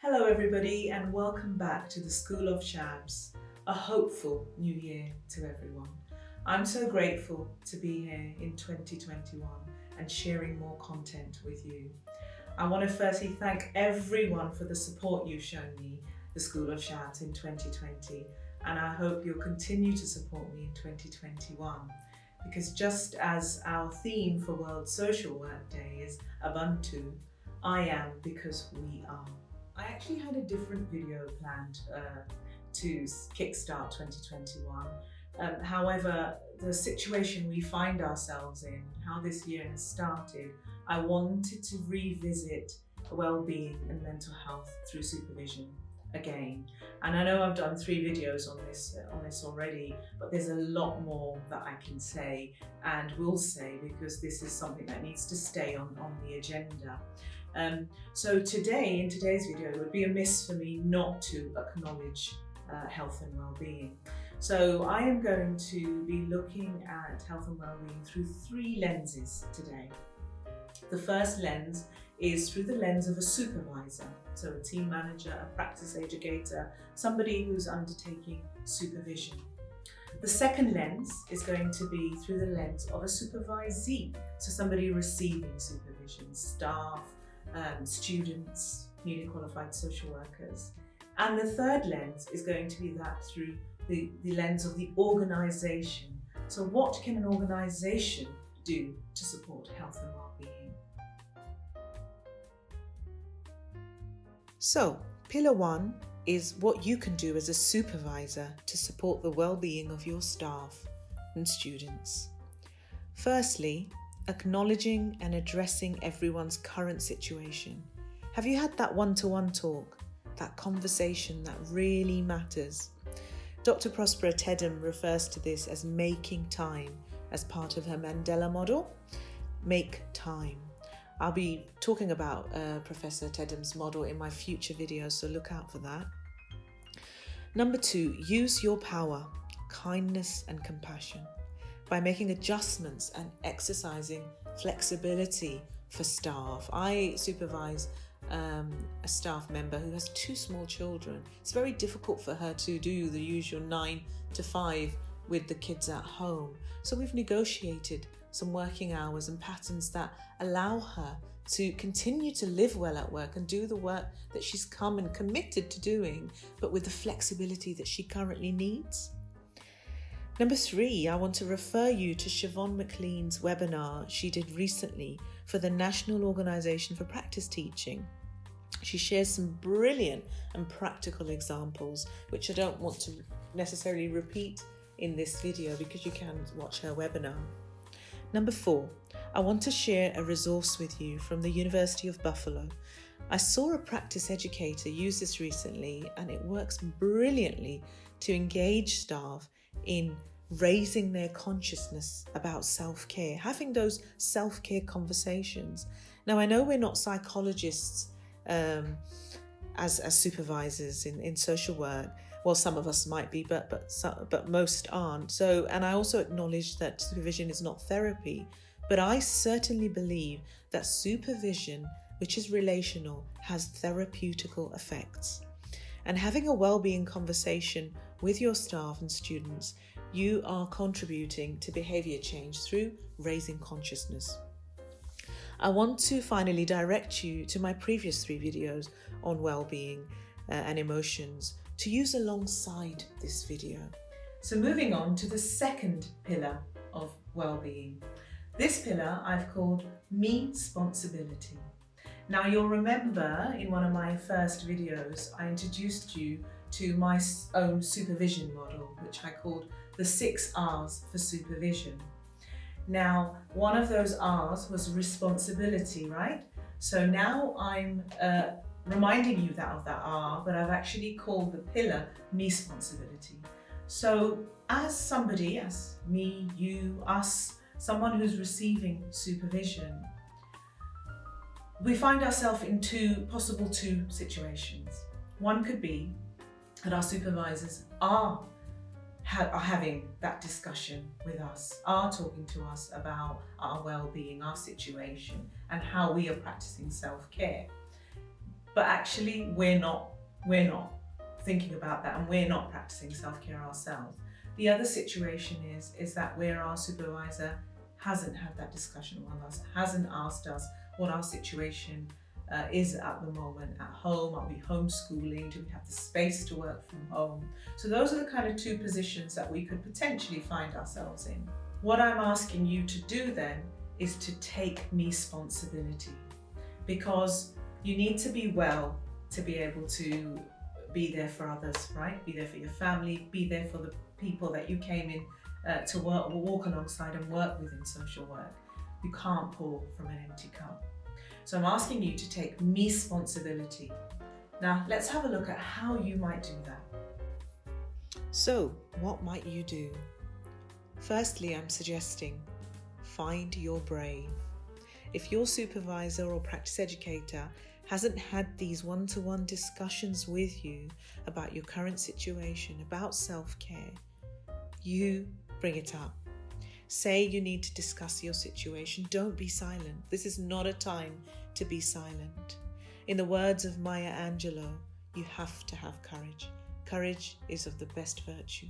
Hello everybody and welcome back to the School of Shabs. A hopeful new year to everyone. I'm so grateful to be here in 2021 and sharing more content with you. I want to firstly thank everyone for the support you've shown me, the School of Shabs, in 2020, and I hope you'll continue to support me in 2021. Because just as our theme for World Social Work Day is Ubuntu, I am because we are. I actually had a different video planned to kickstart 2021. However, the situation we find ourselves in, how this year has started, I wanted to revisit well-being and mental health through supervision again. And I know I've done 3 videos on this already, but there's a lot more that I can say and will say because this is something that needs to stay on the agenda. So today, in today's video, it would be amiss for me not to acknowledge health and well-being. So I am going to be looking at health and well-being through 3 lenses today. The first lens is through the lens of a supervisor, so a team manager, a practice educator, somebody who's undertaking supervision. The second lens is going to be through the lens of a supervisee, so somebody receiving supervision, staff, students, newly qualified social workers. And the third lens is going to be that through the lens of the organisation. So what can an organisation do to support health and well-being? So, pillar 1 is what you can do as a supervisor to support the well-being of your staff and students. Firstly, acknowledging and addressing everyone's current situation. Have you had that one-to-one talk, that conversation that really matters? Dr. Prospera Tedham refers to this as making time as part of her Mandela model. Make time. I'll be talking about Professor Tedham's model in my future videos, so look out for that. Number 2, use your power, kindness and compassion by making adjustments and exercising flexibility for staff. I supervise a staff member who has 2 small children. It's very difficult for her to do the usual 9 to 5 with the kids at home. So we've negotiated some working hours and patterns that allow her to continue to live well at work and do the work that she's come and committed to doing, but with the flexibility that she currently needs. Number 3, I want to refer you to Siobhan McLean's webinar she did recently for the National Organisation for Practice Teaching. She shares some brilliant and practical examples, which I don't want to necessarily repeat in this video because you can watch her webinar. Number 4, I want to share a resource with you from the University of Buffalo. I saw a practice educator use this recently and it works brilliantly to engage staff in raising their consciousness about self-care, having those self-care conversations. Now, I know we're not psychologists as supervisors in social work. Well, some of us might be, but most aren't. So, and I also acknowledge that supervision is not therapy, but I certainly believe that supervision, which is relational, has therapeutical effects. And having a well-being conversation with your staff and students, you are contributing to behaviour change through raising consciousness. I want to finally direct you to my previous 3 videos on well-being and emotions to use alongside this video. So moving on to the second pillar of well-being. This pillar I've called Me Sponsibility. Now you'll remember in one of my first videos I introduced you to my own supervision model, which I called the 6 R's for supervision. Now, one of those R's was responsibility, right? So now I'm reminding you of that R, but I've actually called the pillar Me Sponsibility. So as somebody, as me, you, us, someone who's receiving supervision, we find ourselves in 2 situations. One could be that our supervisors are having that discussion with us, are talking to us about our well-being, our situation, and how we are practicing self-care. but actually we're not thinking about that, and we're not practicing self-care ourselves. The other situation is that where our supervisor hasn't had that discussion with us, hasn't asked us what our situation is at the moment at home. Are we homeschooling? Do we have the space to work from home? So those are the kind of two positions that we could potentially find ourselves in. What I'm asking you to do then is to take me sponsibility, because you need to be well to be able to be there for others, right? Be there for your family, be there for the people that you came in to walk alongside and work with in social work. You can't pour from an empty cup. So I'm asking you to take me sponsibility. Now let's have a look at how you might do that. So what might you do? Firstly, I'm suggesting find your brave. If your supervisor or practice educator hasn't had these one-to-one discussions with you about your current situation, about self-care, you bring it up. Say you need to discuss your situation. Don't be silent. This is not a time to be silent. In the words of Maya Angelou, you have to have courage. Courage is of the best virtue.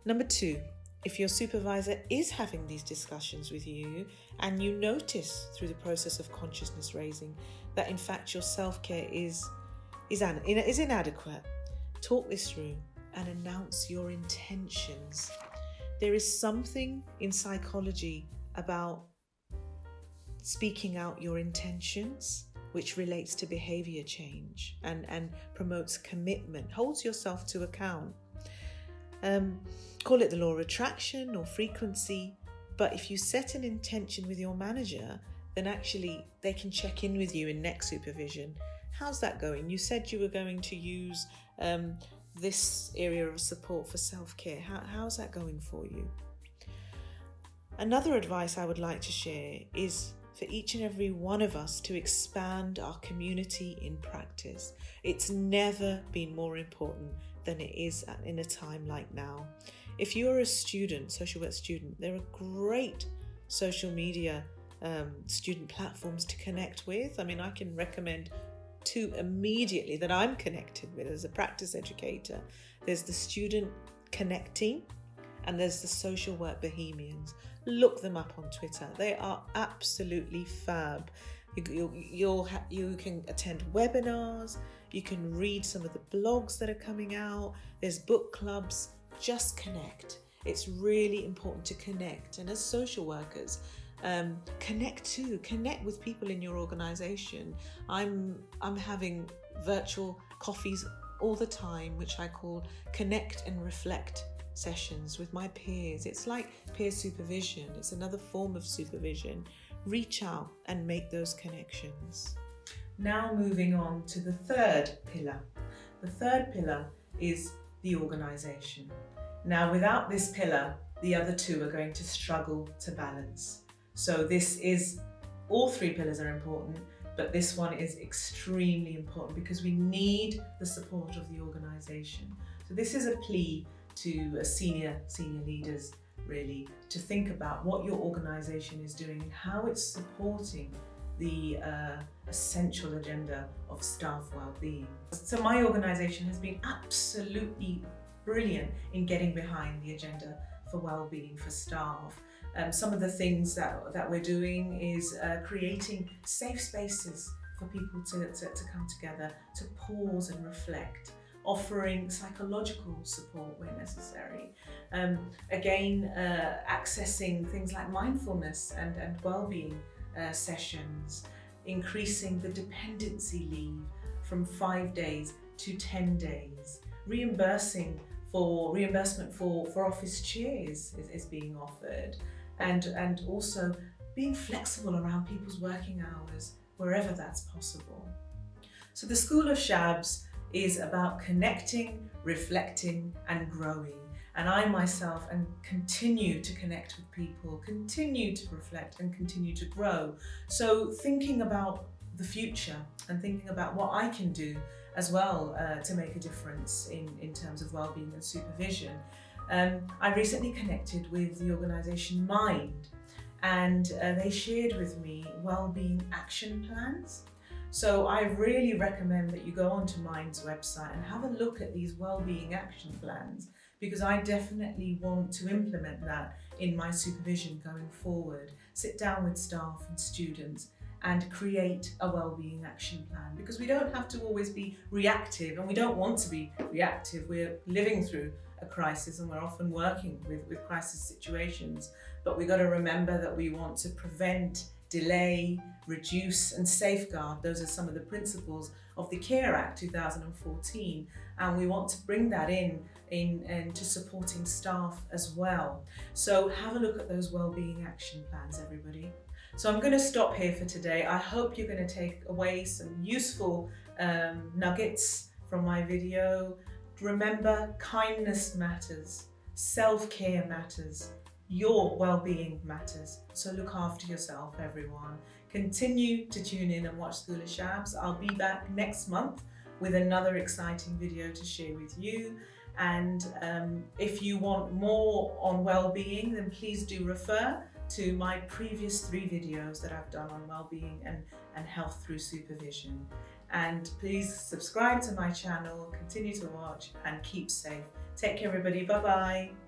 Number 2, if your supervisor is having these discussions with you and you notice through the process of consciousness raising that in fact your self-care is inadequate, talk this through and announce your intentions. There is something in psychology about speaking out your intentions, which relates to behavior change and promotes commitment, holds yourself to account. Call it the law of attraction or frequency, but if you set an intention with your manager, then actually they can check in with you in next supervision. How's that going? You said you were going to use this area of support for self-care. How's that going for you? Another advice I would like to share is for each and every one of us to expand our community in practice. It's never been more important than it is in a time like now. If you're a student, social work student, there are great social media student platforms to connect with. I mean, I can recommend 2 immediately that I'm connected with as a practice educator. There's the Student Connecting and there's the Social Work Bohemians. Look them up on Twitter. They are absolutely fab. You can attend webinars, you can read some of the blogs that are coming out, there's book clubs. Just connect. It's really important to connect, and as social workers, connect with people in your organization. I'm having virtual coffees all the time, which I call connect and reflect sessions with my peers. It's like peer supervision. It's another form of supervision. Reach out and make those connections. Now moving on to the 3rd pillar. The 3rd pillar is the organization. Now, without this pillar, the other 2 are going to struggle to balance. So all 3 pillars are important, but this one is extremely important because we need the support of the organization. So this is a plea to senior leaders, really, to think about what your organization is doing and how it's supporting the essential agenda of staff well-being. So my organization has been absolutely brilliant in getting behind the agenda for well-being for staff. Some of the things that we're doing is creating safe spaces for people to come together, to pause and reflect, offering psychological support where necessary. Accessing things like mindfulness and well-being sessions, increasing the dependency leave from 5 days to 10 days, reimbursement for office chairs is being offered, and also being flexible around people's working hours wherever that's possible. So the School of Shabs is about connecting, reflecting and growing, and I myself continue to connect with people, continue to reflect and continue to grow. So thinking about the future and thinking about what I can do as well to make a difference in terms of wellbeing and supervision. I recently connected with the organisation Mind, and they shared with me wellbeing action plans. So I really recommend that you go onto Mind's website and have a look at these wellbeing action plans, because I definitely want to implement that in my supervision going forward. Sit down with staff and students and create a wellbeing action plan, because we don't have to always be reactive, and we don't want to be reactive. We're living through a crisis and we're often working with crisis situations, but we've got to remember that we want to prevent, delay, reduce and safeguard. Those are some of the principles of the CARE Act 2014, and we want to bring that in to supporting staff as well. So have a look at those wellbeing action plans, everybody. So I'm going to stop here for today. I hope you're going to take away some useful nuggets from my video. Remember, kindness matters, self-care matters, your well-being matters. So look after yourself, everyone. Continue to tune in and watch School of Shabs. I'll be back next month with another exciting video to share with you. And if you want more on well-being, then please do refer to my previous 3 videos that I've done on well-being and health through supervision. And please subscribe to my channel, continue to watch and keep safe. Take care, everybody. Bye-bye.